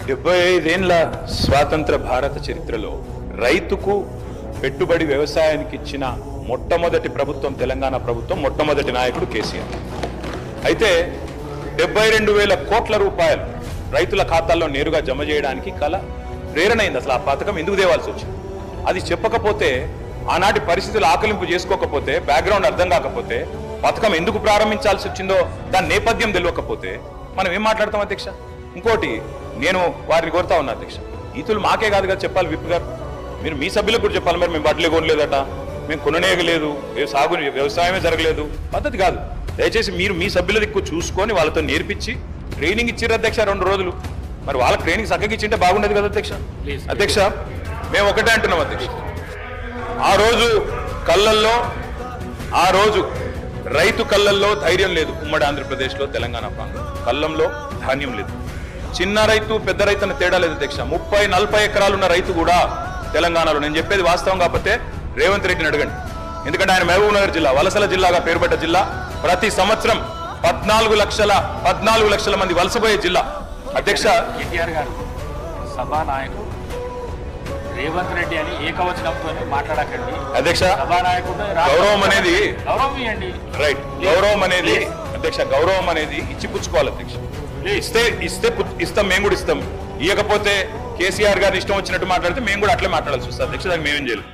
75 ఏళ్ల స్వాతంత్ర భారత చరిత్రలో రైతుకు పెట్టుబడి వ్యవసాయానికి ఇచ్చిన మొట్టమొదటి ప్రభుత్వం తెలంగాణ ప్రభుత్వం, మొట్టమొదటి నాయకుడు కేసీఆర్. అయితే 72,000 కోట్ల రూపాయలు రైతుల ఖాతాల్లో నేరుగా జమ చేయడానికి ప్రేరణ అయింది. అసలు ఆ పథకం ఎందుకు తేవాల్సి వచ్చింది అది చెప్పకపోతే, ఆనాటి పరిస్థితులు ఆకలింపు చేసుకోకపోతే, బ్యాక్గ్రౌండ్ అర్థం కాకపోతే, పథకం ఎందుకు ప్రారంభించాల్సి వచ్చిందో దాని నేపథ్యం తెలియకపోతే మనం ఏం మాట్లాడతాం అధ్యక్ష? ఇంకోటి నేను వారిని కోరుతా ఉన్నా అధ్యక్ష, ఈతులు మాకే కాదు కదా చెప్పాలి. విప్ గారు మీరు మీ సభ్యులకు కూడా చెప్పాలి. మరి మేము బట్టలే కొనలేదట, మేము కొననేయలేదు, వ్యవసాయమే జరగలేదు, పద్ధతి కాదు. దయచేసి మీరు మీ సభ్యుల దిక్కు చూసుకొని వాళ్ళతో నేర్పించి ట్రైనింగ్ ఇచ్చిర్రు అధ్యక్ష 2 రోజులు. మరి వాళ్ళకి ట్రైనింగ్ చక్కగా ఇచ్చింటే బాగుండేది కదా అధ్యక్ష. అధ్యక్ష మేము ఒకటే అంటున్నాం అధ్యక్ష, ఆ రోజు రైతు కళ్ళల్లో ధైర్యం లేదు. ఉమ్మడి ఆంధ్రప్రదేశ్లో, తెలంగాణ ప్రాంతం కళ్ళంలో ధాన్యం లేదు. చిన్న రైతు పెద్ద రైతు అని తేడా లేదు అధ్యక్ష. 30-40 ఎకరాలు ఉన్న రైతు కూడా తెలంగాణలో, నేను చెప్పేది వాస్తవం కాకపోతే రేవంత్ రెడ్డిని అడగండి. ఎందుకంటే ఆయన మహబూబ్ నగర్ జిల్లా వలసల జిల్లాగా పేరుపడ్డ జిల్లా. ప్రతి సంవత్సరం 14 లక్షల మంది వలసపోయే జిల్లా. అధ్యక్ష కేటీఆర్ గారు సభానాయకుడు రేవంత్ రెడ్డి అని ఏకవచనంతో మాట్లాడకండి అధ్యక్ష. సభానాయకుడు గౌరవం అనేది గౌరవం ఇవ్వండి. రైట్, గౌరవం అనేది అధ్యక్ష, గౌరవం అనేది ఇచ్చి పుచ్చుకోవాలి అధ్యక్ష. ఇస్తాం, మేము కూడా ఇస్తాం. ఇవ్వకపోతే కేసీఆర్ గారిని ఇష్టం వచ్చినట్టు మాట్లాడితే మేము కూడా అట్లే మాట్లాడాల్సి వస్తుంది అధ్యక్ష. దానికి మేమేం చేయలేదు.